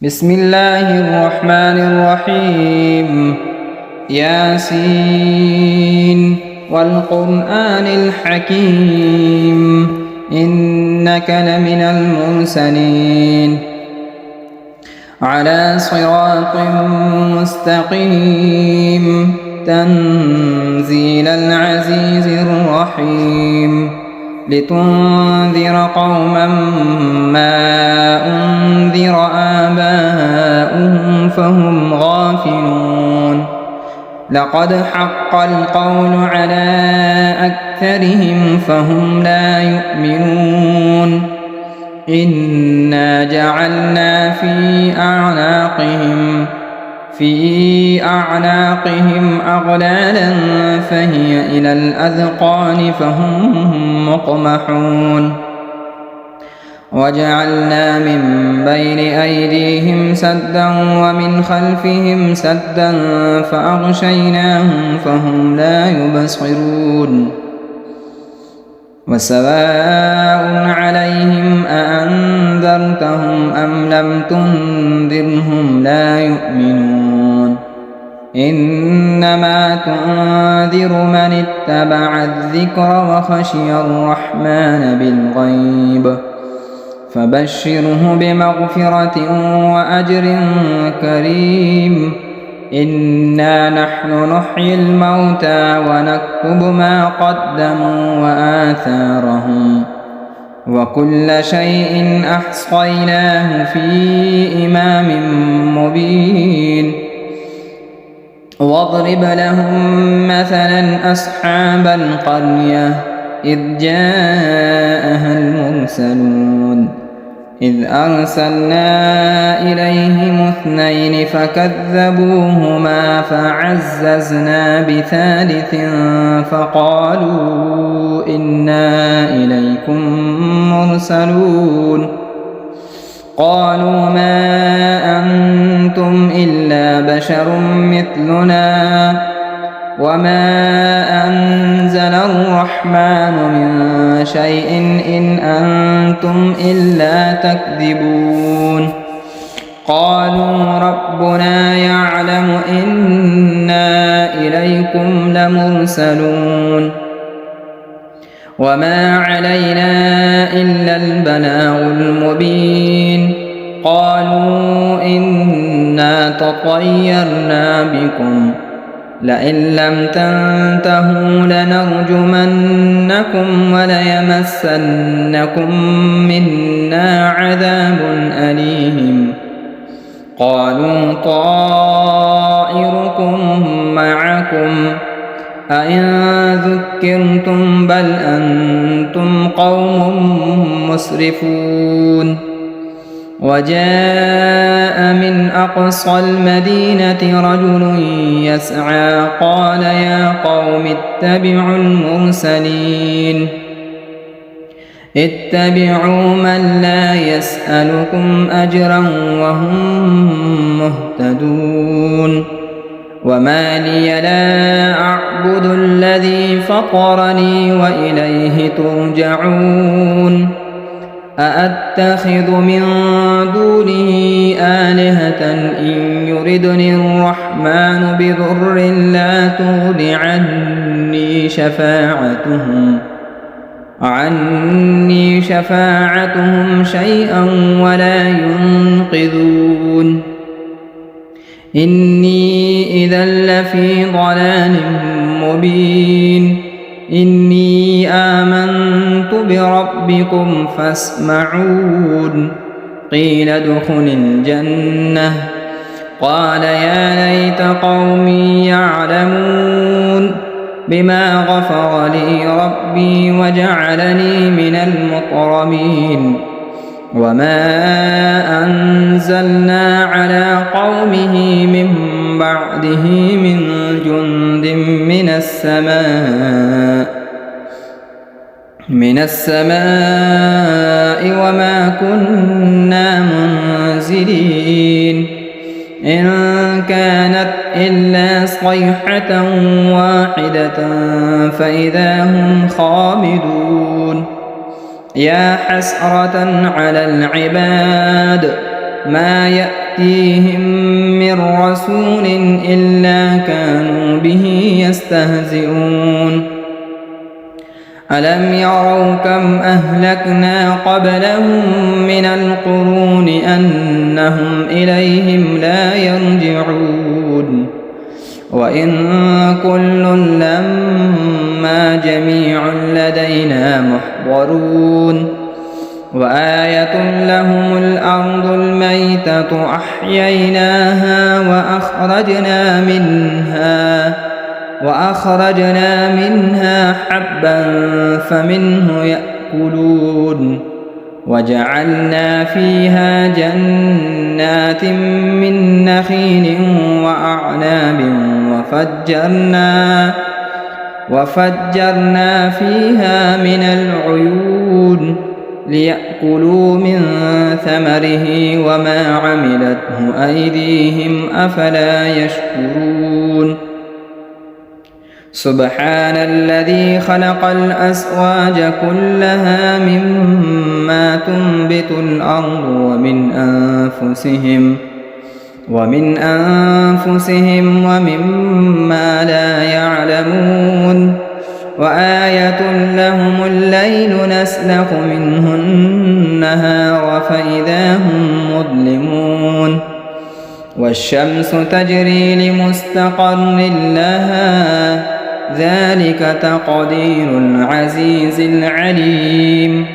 بسم الله الرحمن الرحيم. ياسين والقرآن الحكيم إنك لمن المرسلين على صراط مستقيم تنزيل العزيز الرحيم لتنذر قوما ما أنذر آباؤهم فهم غافلون لقد حق القول على أكثرهم فهم لا يؤمنون إنا جعلنا في أعناقهم أغلالا فهي إلى الأذقان فهم مقمحون وجعلنا من بين أيديهم سدا ومن خلفهم سدا فأغشيناهم فهم لا يبصرون وسواء عليهم أأنذرتهم أم لم تنذرهم لا يؤمنون إنما تنذر من اتبع الذكر وخشي الرحمن بالغيب فبشره بمغفرة وأجر كريم إنا نحن نحيي الموتى ونكتب ما قدموا وآثارهم وكل شيء أحصيناه في إمام مبين واضرب لهم مثلا أصحاب القرية إذ جاءها المرسلون إذ أرسلنا إليهم اثنين فكذبوهما فعززنا بثالث فقالوا إنا إليكم مرسلون قالوا ما أنتم إلا بشر مثلنا وما أنزل الرحمن من شيء إن أنتم إلا تكذبون قالوا ربنا يعلم إنا إليكم لمرسلون وما علينا إلا البلاغ المبين قالوا إنا تطيرنا بكم لئن لم تنتهوا لنرجمنكم وليمسنكم منا عذاب أليم قالوا طائركم معكم أئن ذكرتم بل أنتم قوم مسرفون وجاء من أقصى المدينة رجل يسعى قال يا قوم اتبعوا المرسلين اتبعوا من لا يسألكم أجرا وهم مهتدون وما لي لا أعبد الذي فطرني وإليه ترجعون أأتخذ من دونه آلهة إن يردني الرحمن بضر لا تغن عني شفاعتهم شيئا ولا ينقذون إني إذا لفي ضلال مبين إني آمنت بربكم فاسمعون قيل ادخل الجنة قال يا ليت قومي يعلمون بما غفر لي ربي وجعلني من المكرمين وما أنزلنا على قومه من بعده من جند من السماء وما كنا منزلين إن كانت إلا صيحة واحدة فإذا هم خامدون يا حسرة على العباد ما يأتيهم من رسول إلا كانوا به يستهزئون ألم يروا كم أهلكنا قبلهم من القرون أنهم إليهم لا يرجعون وإن كل لما جميع لدينا محضرون وآية لهم الأرض الميتة أحييناها وأخرجنا منها حبا فمنه يأكلون وجعلنا فيها جنات من نخيل وأعناب وفجرنا فيها من العيون ليأكلوا من ثمره وما عملته أيديهم أفلا يشكرون سبحان الذي خلق الأزواج كلها مما تنبت الأرض ومن أنفسهم ومما لا يعلمون وآية لهم الليل نسلخ منه النهار فإذا هم مظلمون والشمس تجري لمستقر لها ذلك تقدير العزيز العليم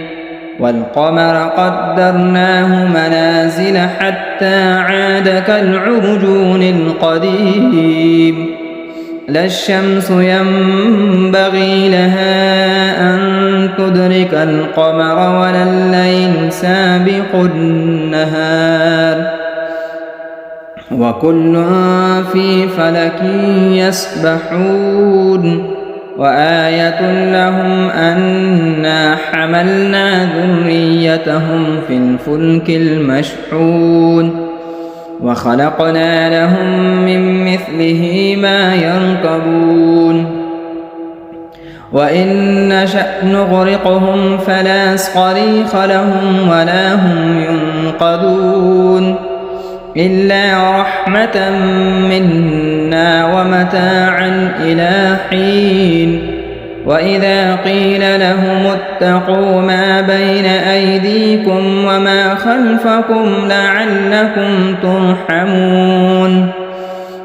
والقمر قدرناه منازل حتى عاد كالعرجون القديم لا الشمس ينبغي لها أن تدرك القمر ولا الليل سابق النهار وكل في فلك يسبحون وآية لهم أنا حملنا ذريتهم في الفلك المشحون وخلقنا لهم من مثله ما يركبون وإن نشأ نغرقهم فلا صريخ لهم ولا هم ينقذون إلا رحمة منا ومتاعا إلى حين وإذا قيل لهم اتقوا ما بين أيديكم وما خلفكم لعلكم ترحمون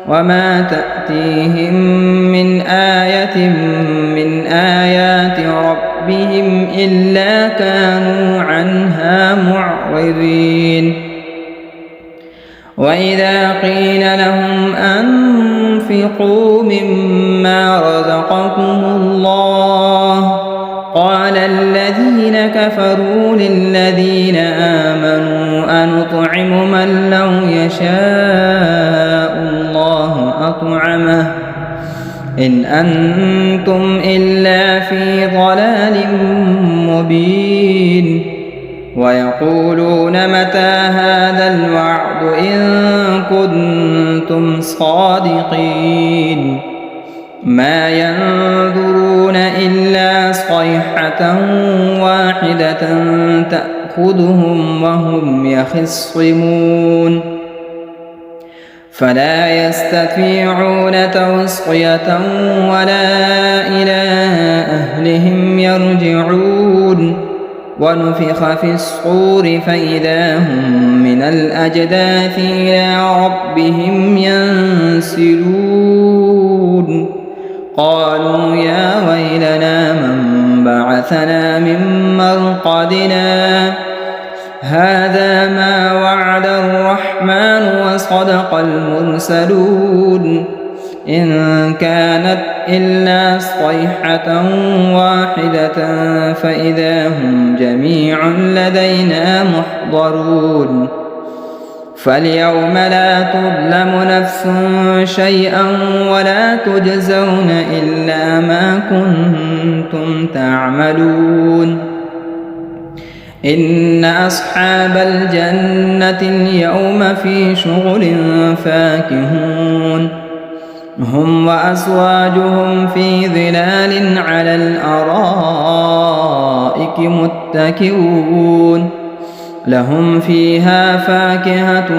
وما تأتيهم من آية من آيات ربهم إلا كانوا عنها معرضين وإذا قيل لهم أنفقوا مما رزقكم الله قال الذين كفروا للذين آمنوا أنطعم من لو يشاء الله أطعمه إن أنتم إلا في ضلال مبين ويقولون متى هذا الوعد إن كنتم صادقين ما ينظرون إلا صيحة واحدة تأخذهم وهم يخصمون فلا يستطيعون توصية ولا إلى أهلهم يرجعون ونفخ في الصور فإذا هم من الأجداث إلى ربهم ينسلون قالوا يا ويلنا من بعثنا من مرقدنا هذا ما وعد الرحمن وصدق المرسلون إن كانت إلا صيحة واحدة فإذا هم جميع لدينا محضرون فاليوم لا تظلم نفس شيئا ولا تجزون إلا ما كنتم تعملون إن أصحاب الجنة اليوم في شغل فاكهون هم وأزواجهم في ظلال على الأرائك متكئون لهم فيها فاكهة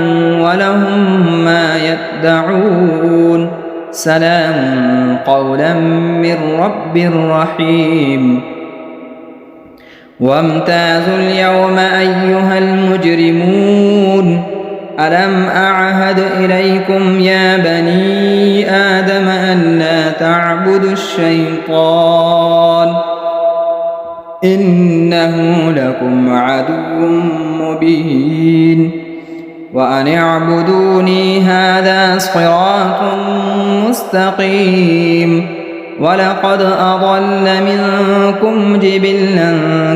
ولهم ما يدعون سلام قولا من رب رحيم وامتازوا اليوم أيها المجرمون ألم أعهد إليكم يا بني آدم ألا تعبدوا الشيطان إنه لكم عدو مبين وأن اعبدوني هذا صراط مستقيم ولقد أضل منكم جبلا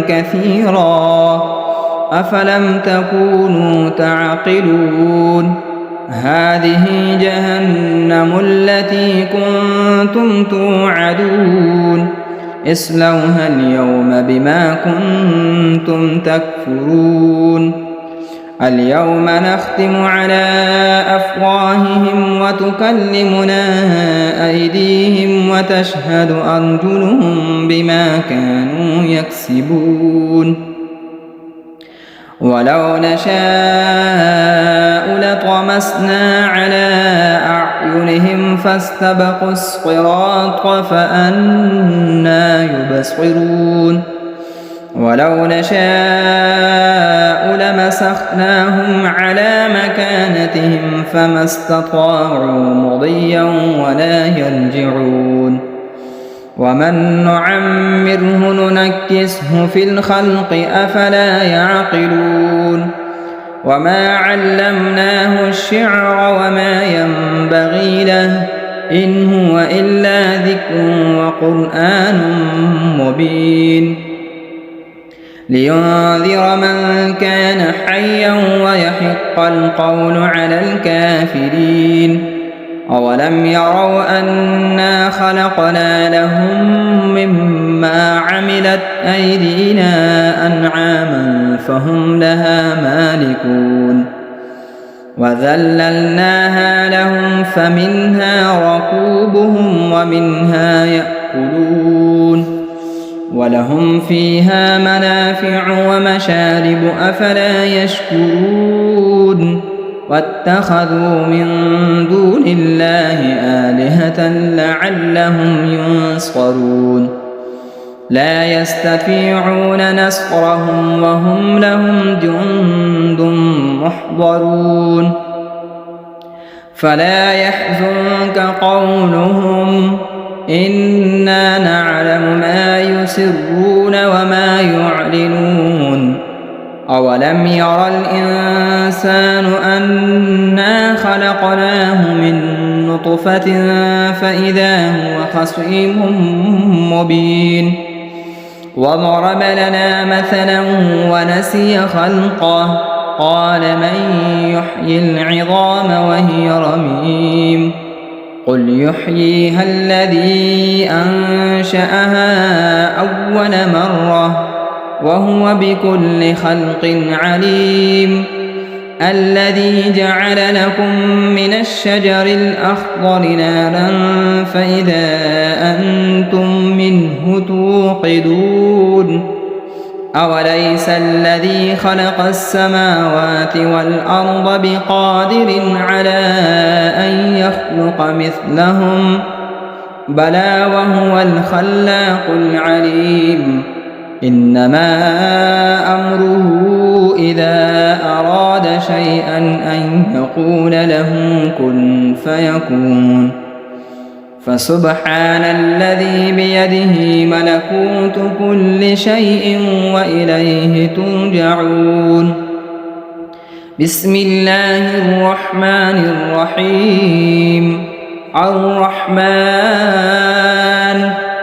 كثيرا أفلم تكونوا تعقلون هذه جهنم التي كنتم توعدون اصلوها اليوم بما كنتم تكفرون اليوم نختم على أفواههم وتكلمنا أيديهم وتشهد أرجلهم بما كانوا يكسبون ولو نشاء لطمسنا على أعينهم فاستبقوا الصراط فأنى يبصرون ولو نشاء لمسخناهم على مكانتهم فما استطاعوا مضيا ولا يرجعون ومن نعمره ننكسه في الخلق أفلا يعقلون وما علمناه الشعر وما ينبغي له إن هو إلا ذكر وقرآن مبين لينذر من كان حيا ويحق القول على الكافرين أولم يروا أنا خلقنا لهم مما عملت أيدينا أنعاما فهم لها مالكون وذللناها لهم فمنها ركوبهم ومنها يأكلون ولهم فيها منافع ومشارب أفلا يشكرون واتخذوا من دون الله آلهة لعلهم ينصرون لا يستطيعون نصرهم وهم لهم جند محضرون فلا يحزنك قولهم إنا نعلم ما يسرون وما يعلنون أولم ير الإنسان أنا خلقناه من نطفة فإذا هو خصيم مبين وضرب لنا مثلا ونسي خلقه قال من يحيي العظام وهي رميم قل يحييها الذي أنشأها أول مرة وهو بكل خلق عليم الذي جعل لكم من الشجر الأخضر نارا فإذا أنتم منه توقدون أوليس الذي خلق السماوات والأرض بقادر على أن يخلق مثلهم بلى وهو الخلاق العليم إنما أمره إذا أراد شيئا أن يقول له كن فيكون فسبحان الذي بيده ملكوت كل شيء وإليه ترجعون بسم الله الرحمن الرحيم الرحمن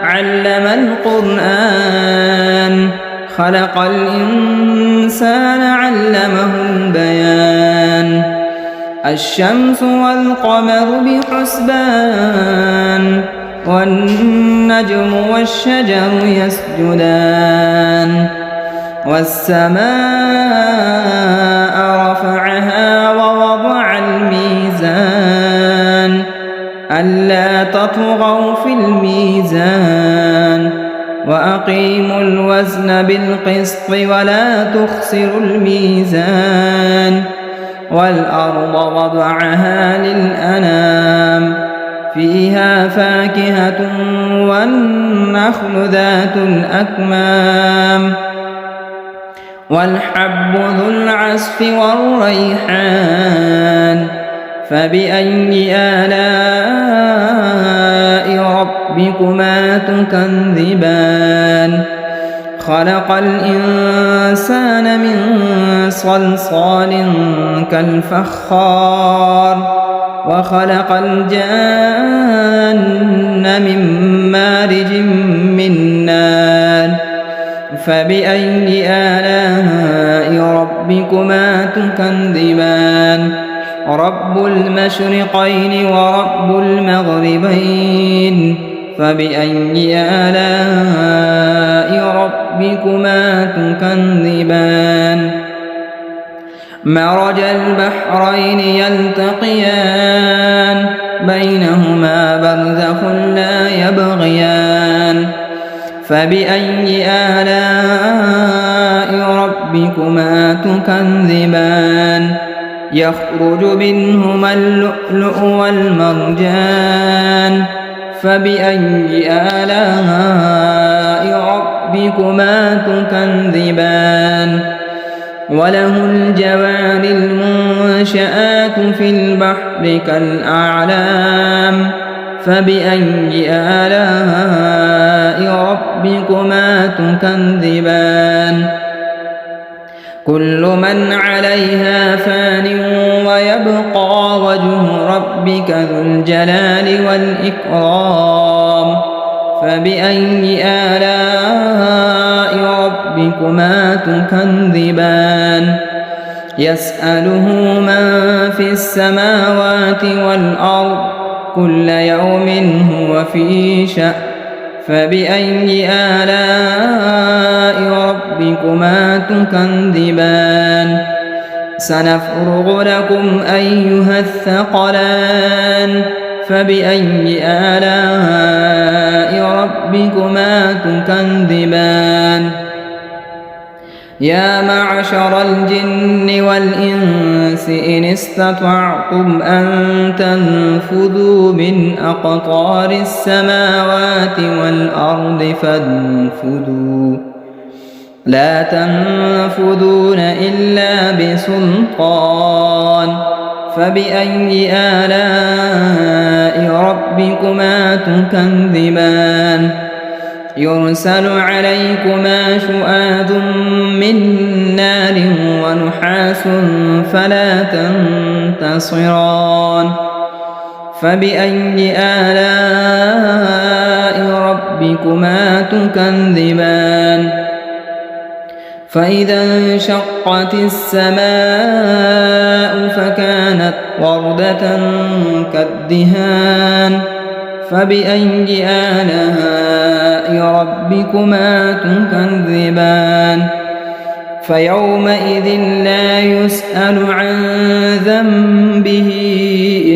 علم القرآن خلق الإنسان علمه البيان الشمس والقمر بحسبان والنجم والشجر يسجدان والسماء رفعها ووضع الميزان ألا تطغوا في الميزان وأقيموا الوزن بالقسط ولا تخسروا الميزان والأرض وضعها للأنام فيها فاكهة والنخل ذات الأكمام والحب ذو العصف والريحان فبأي آلاء ربكما تكذبان خلق الإنسان من صلصال كالفخار وخلق الجان من مارج من نار فبأي آلاء ربكما تكذبان رب المشرقين ورب المغربين فبأي آلاء ربكما تكذبان مرج البحرين يلتقيان بينهما برزخ لا يبغيان فبأي آلاء ربكما تكذبان يخرج منهما اللؤلؤ والمرجان فبأي آلاء ربكما تكذبان وله الجوار المنشآت في البحر كالأعلام فبأي آلاء ربكما تكذبان كل من عليها فان ويبقى وجه ربك ذو الجلال والإكرام فبأي آلاء ربكما تكذبان يسأله من في السماوات والأرض كل يوم هو في شأن فبأي آلاء ربكما تكذبان سنفرغ لكم أيها الثقلان فبأي آلاء ربكما تكذبان يا معشر الجن والإنس إن استطعتم أن تنفذوا من أقطار السماوات والأرض فانفذوا لا تنفذون إلا بسلطان فبأي آلاء ربكما تكذبان يرسل عليكما شؤاد من نار ونحاس فلا تنتصران فبأي آلاء ربكما تكذبان فإذا انشقت السماء فكانت وردة كالدهان فبأي آلاء ربكما تكذبان فيومئذ لا يسأل عن ذنبه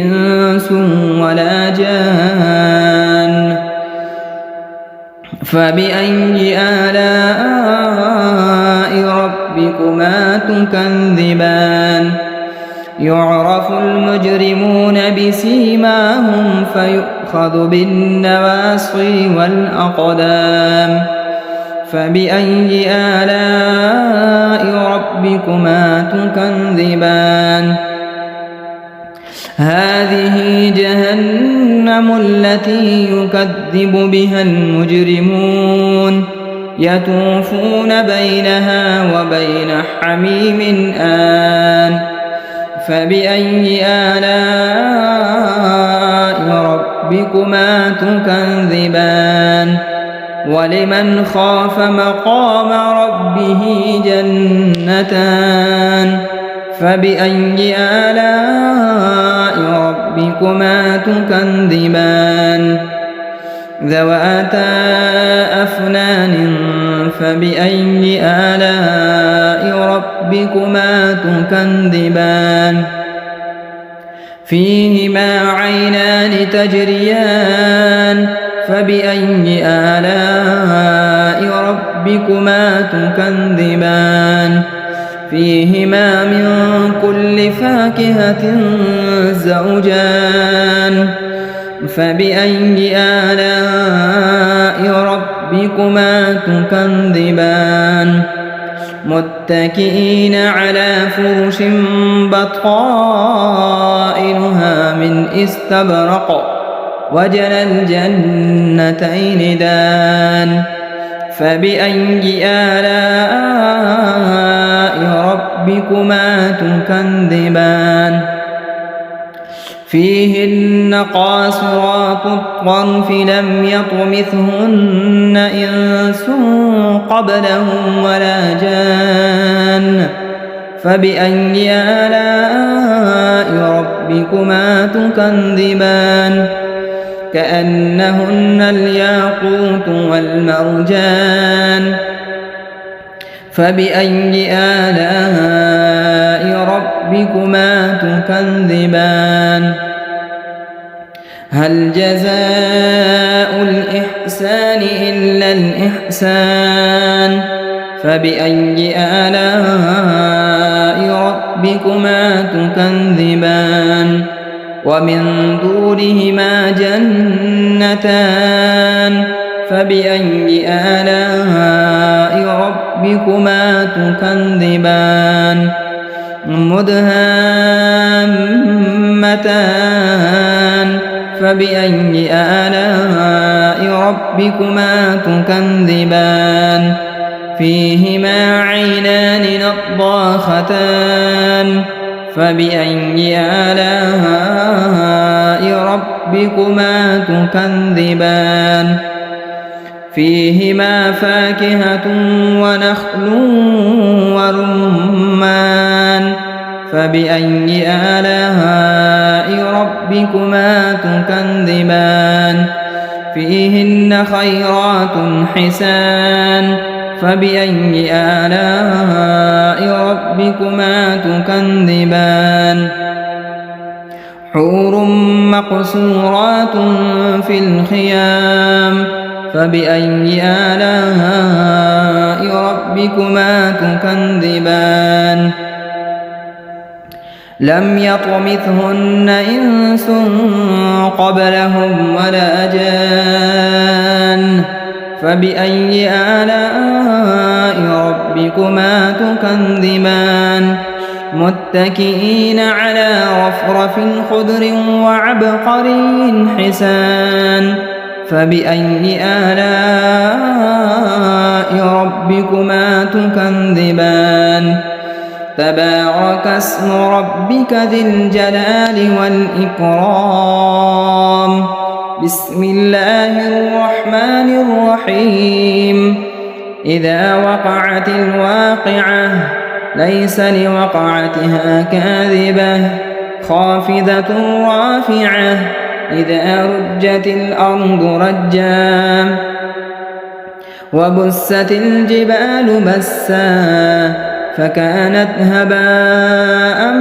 إنس ولا جان فبأي آلاء ربكما تكذبان يعرف المجرمون بسيماهم فيؤخذ بالنواصي والأقدام فبأي آلاء ربكما تكذبان هذه جهنم التي يكذب بها المجرمون يطوفون بينها وبين حميم آن فبأي آلاء ربكما تكذبان ولمن خاف مقام ربه جنتان فبأي آلاء ربكما تكذبان ذواتا أفنان فبأي آلاء ربكما تكذبان فيهما عينان تجريان فبأي آلاء ربكما تكذبان فيهما من كل فاكهة زوجان فبأي آلاء ربكما تكذبان متكئين على فرش بطائنها من استبرق وجنى الجنتين دان فبأي آلاء ربكما تكذبان فيهن قاصرات الطرف لم يطمثهن إنس قبلهم ولا جان فبأي آلاء ربكما تكذبان كأنهن الياقوت والمرجان فبأي آلاء ربكما تكذبان هل جزاء الإحسان إلا الإحسان فبأي آلاء ربكما تكذبان ومن دونهما جنتان فبأي آلاء ربكما تكذبان مدهامتان فبأي آلاء ربكما تكذبان فيهما عينان نضاختان فبأي آلاء ربكما تكذبان فيهما فاكهة ونخل ورمان فبأي آلاء ربكما تكذبان فيهن خيرات حسان فبأي آلاء ربكما تكذبان حور مقصورات في الخيام فبأي آلاء ربكما تكذبان لم يطمثهن إنس قبلهم ولا جان فبأي آلاء ربكما تكذبان متكئين على رفرف خضر وعبقري حسان فبأي آلاء ربكما تكذبان تبارك اسم ربك ذي الجلال والإكرام بسم الله الرحمن الرحيم إذا وقعت الواقعة ليس لوقعتها كاذبة خافضة رافعة إذا رجت الأرض رجا وبست الجبال بسا فكانت هباء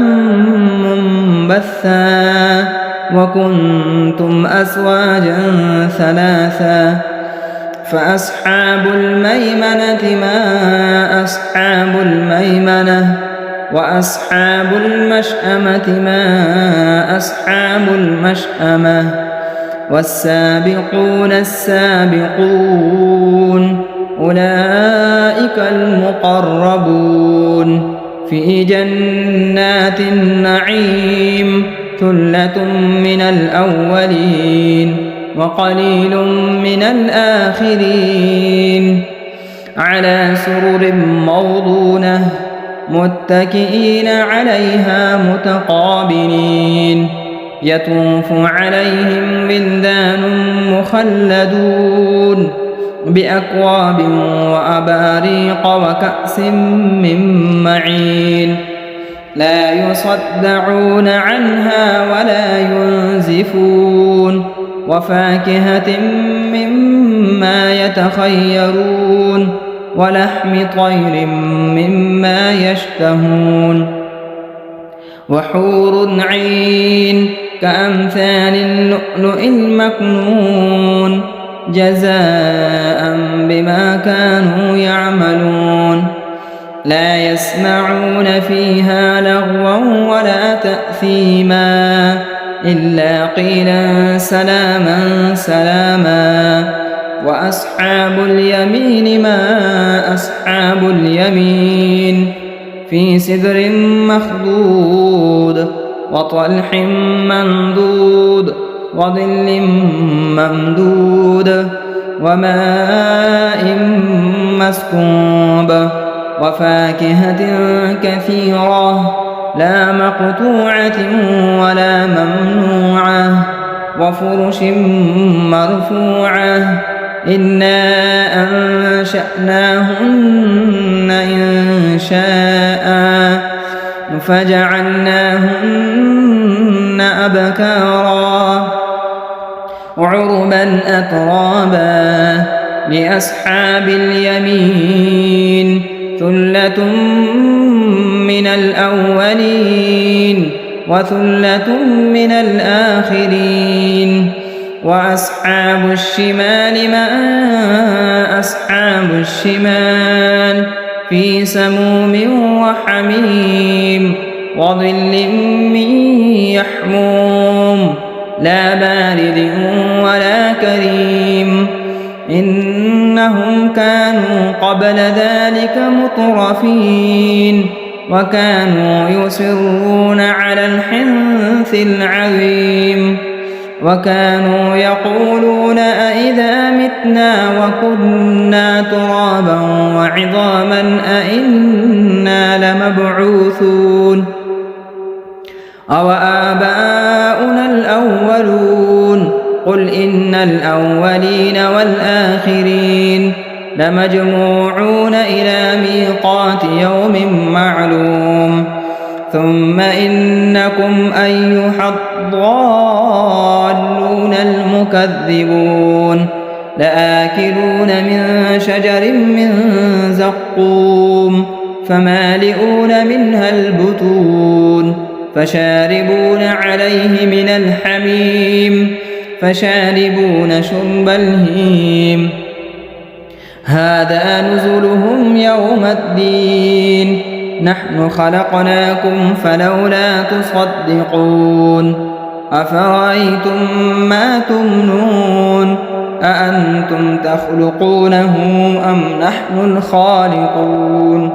منبثا وكنتم أزواجا ثلاثا فأصحاب الميمنة ما أصحاب الميمنة وأصحاب المشأمة ما أصحاب المشأمة والسابقون السابقون أولئك المقربون في جنات النعيم ثلة من الأولين وقليل من الآخرين على سرر موضونة متكئين عليها متقابلين يطوف عليهم ولدان مخلدون بأكواب وأباريق وكأس من معين لا يصدعون عنها ولا ينزفون وفاكهة مما يتخيرون ولحم طير مما يشتهون وحور عين كأمثال اللؤلؤ المكنون جزاء بما كانوا يعملون لا يسمعون فيها لغوا ولا تأثيما إلا قيلا سلاما سلاما وأصحاب اليمين ما أصحاب اليمين في سدر مخضود وطلح منضود وظل ممدود وماء مسكوب وفاكهة كثيرة لا مقطوعة ولا ممنوعة وفرش مرفوعة إنا أنشأناهن إنشاء فجعلناهن أبكارا عربا أترابا لأصحاب اليمين ثلة من الأولين وثلة من الآخرين وأصحاب الشمال ما أصحاب الشمال في سموم وحميم وظل من يحموم لا بارد ولا كريم إنهم كانوا قبل ذلك مترفين وكانوا يصرون على الحنث العظيم وكانوا يقولون أئذا متنا وكنا ترابا وعظاما أئنا لمبعوثون أو آباؤنا الأولون قل إن الأولين والآخرين لمجموعون إلى ميقات يوم معلوم ثم إنكم أيها الضالون المكذبون لآكلون من شجر من زقوم فمالئون منها البطون فشاربون عليه من الحميم فشاربون شرب الهيم هذا نزلهم يوم الدين نحن خلقناكم فلولا تصدقون أفرأيتم ما تمنون أأنتم تخلقونه أم نحن الخالقون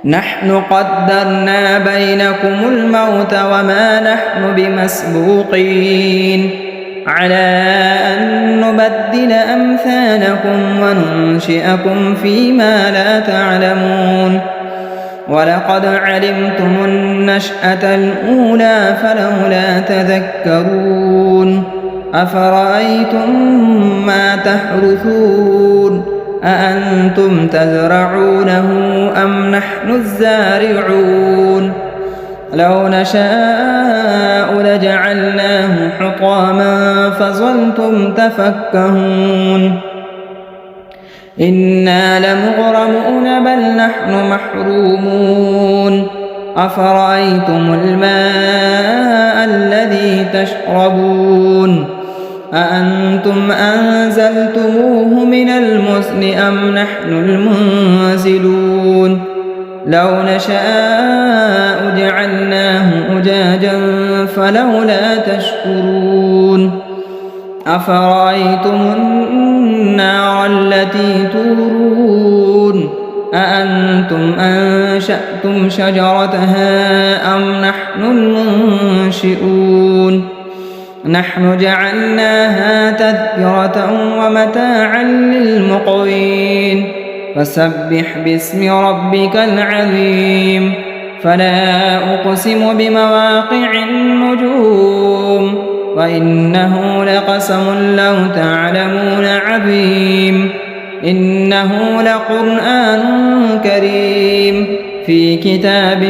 نحن قدرنا بينكم الموت وما نحن بمسبوقين على أن نبدل أمثالكم وننشئكم فيما لا تعلمون ولقد علمتم النشأة الأولى فلولا تذكرون أفرأيتم ما تحرثون أأنتم تزرعونه أم نحن الزارعون لو نشاء لجعلناه حطاما فظلتم تفكهون إنا لمغرمون بل نحن محرومون أفرأيتم الماء الذي تشربون أأنتم أنزلتموه من المزن أم نحن المنزلون لو نشاء جعلناه أجاجا فلولا تشكرون أفرأيتم النار التي تورون أأنتم أنشأتم شجرتها أم نحن المنشئون نحن جعلناها تذكرة ومتاعا للمقوين فسبح باسم ربك العظيم فلا أقسم بمواقع النجوم وإنه لقسم لو تعلمون عظيم إنه لقرآن كريم في كتاب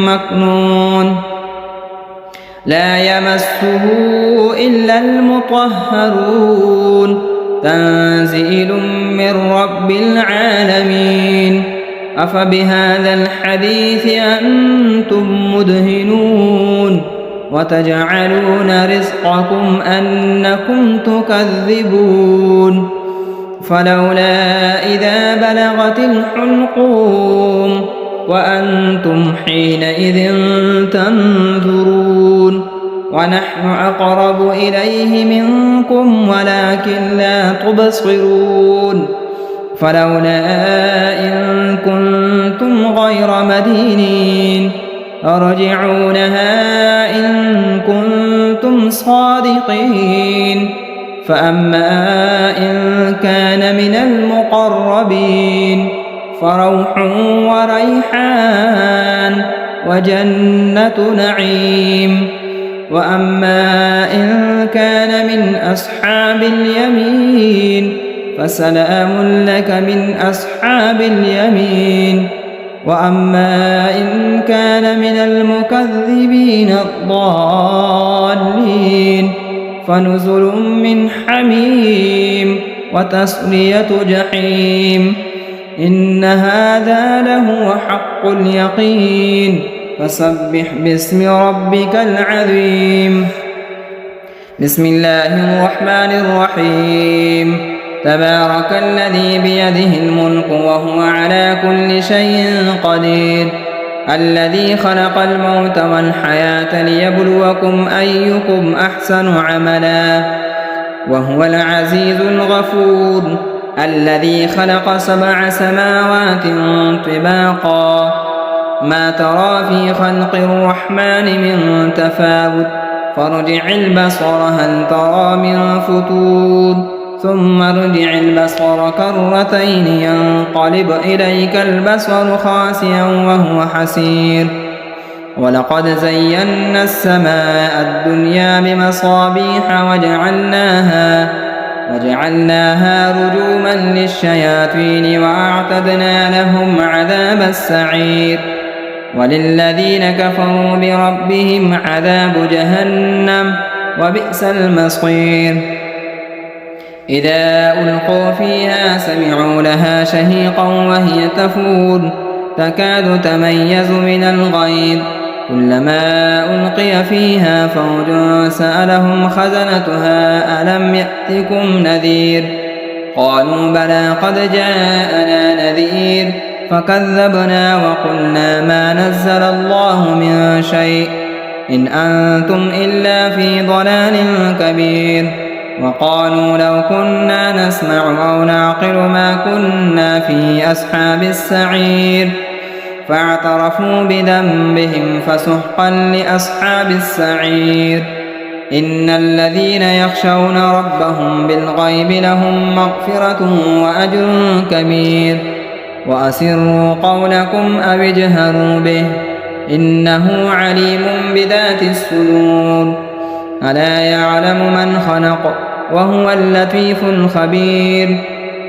مكنون لا يمسه إلا المطهرون تنزيل من رب العالمين أفبهذا الحديث أنتم مدهنون وتجعلون رزقكم أنكم تكذبون فلولا إذا بلغت الحلقوم وأنتم حينئذ تنظرون ونحن أقرب إليه منكم ولكن لا تبصرون فلولا إن كنتم غير مدينين ارجعونها إن كنتم صادقين فأما إن كان من المقربين فروح وريحان وجنة نعيم وأما إن كان من أصحاب اليمين فسلام لك من أصحاب اليمين وأما إن كان من المكذبين الضالين فنزل من حميم وتصلية جحيم إن هذا لهو حق اليقين فسبح باسم ربك العظيم بسم الله الرحمن الرحيم تبارك الذي بيده الملك وهو على كل شيء قدير الذي خلق الموت والحياة ليبلوكم أيكم أحسن عملا وهو العزيز الغفور الذي خلق 7 سماوات طباقا ما ترى في خلق الرحمن من تفاوت فارجع البصر هل ترى من فتور ثم ارجع البصر كرتين ينقلب إليك البصر خاسئا وهو حسير ولقد زينا السماء الدنيا بمصابيح وجعلناها رجوما للشياطين وأعتدنا لهم عذاب السعير وللذين كفروا بربهم عذاب جهنم وبئس المصير إذا ألقوا فيها سمعوا لها شهيقا وهي تفور تكاد تميز من الغيظ كلما ألقي فيها فوج سألهم خزنتها ألم يأتكم نذير قالوا بلى قد جاءنا نذير فكذبنا وقلنا ما نزل الله من شيء إن أنتم إلا في ضلال كبير وقالوا لو كنا نسمع أو نعقل ما كنا في أصحاب السعير فاعترفوا بذنبهم فسحقا لأصحاب السعير إن الذين يخشون ربهم بالغيب لهم مغفرة وأجر كبير وأسروا قولكم أو اجهروا به إنه عليم بذات الصدور ألا يعلم من خلق وهو اللطيف الخبير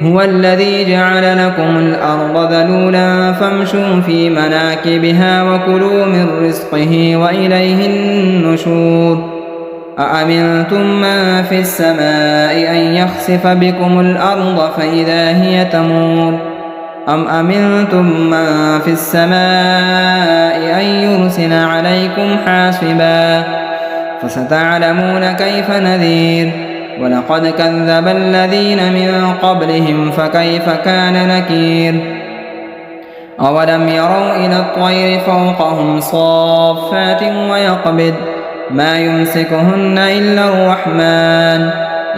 هو الذي جعل لكم الأرض ذلولا فامشوا في مناكبها وكلوا من رزقه وإليه النشور أأمنتم من في السماء أن يخسف بكم الأرض فإذا هي تمور أم أمنتم من في السماء أن يرسل عليكم حاصبا فستعلمون كيف نذير ولقد كذب الذين من قبلهم فكيف كان نكير أولم يروا إلى الطير فوقهم صافات ويقبض ما يمسكهن إلا الرحمن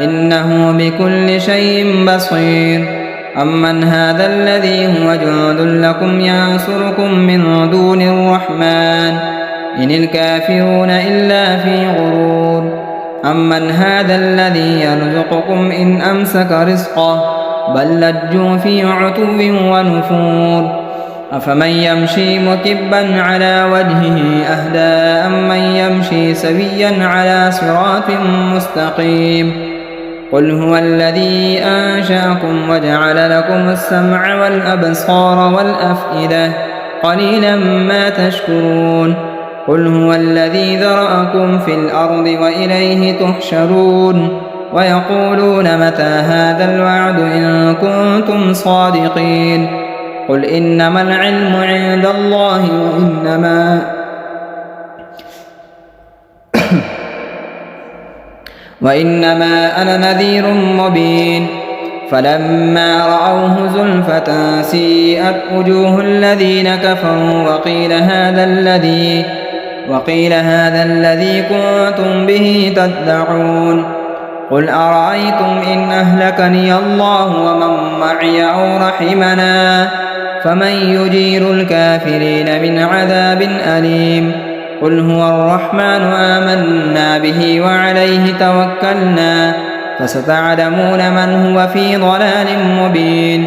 إنه بكل شيء بصير أمن هذا الذي هو جند لكم ينصركم من دون الرحمن إن الكافرون إلا في غرور أمن هذا الذي يرزقكم إن أمسك رزقه بل لجوا في عتو ونفور أفمن يمشي مكبا على وجهه أهدى أمن يمشي سويا على صراط مستقيم قل هو الذي أنشأكم وجعل لكم السمع والأبصار والأفئدة قليلا ما تشكرون قل هو الذي ذرأكم في الأرض وإليه تحشرون ويقولون متى هذا الوعد إن كنتم صادقين قل إنما العلم عند الله وإنما أنا نذير مبين فلما رأوه زلفة سيئت وجوه الذين كفروا وقيل هذا الذي كنتم به تدعون قل أرأيتم إن أهلكني الله ومن معي أو رحمنا فمن يجير الكافرين من عذاب أليم قل هو الرحمن آمنا به وعليه توكلنا فستعلمون من هو في ضلال مبين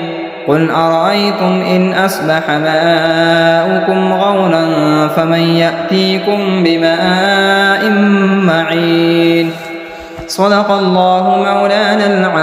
قل أرأيتم إن أصبح ماؤكم غورا فمن يأتيكم بماء معين صدق الله مولانا العظيم.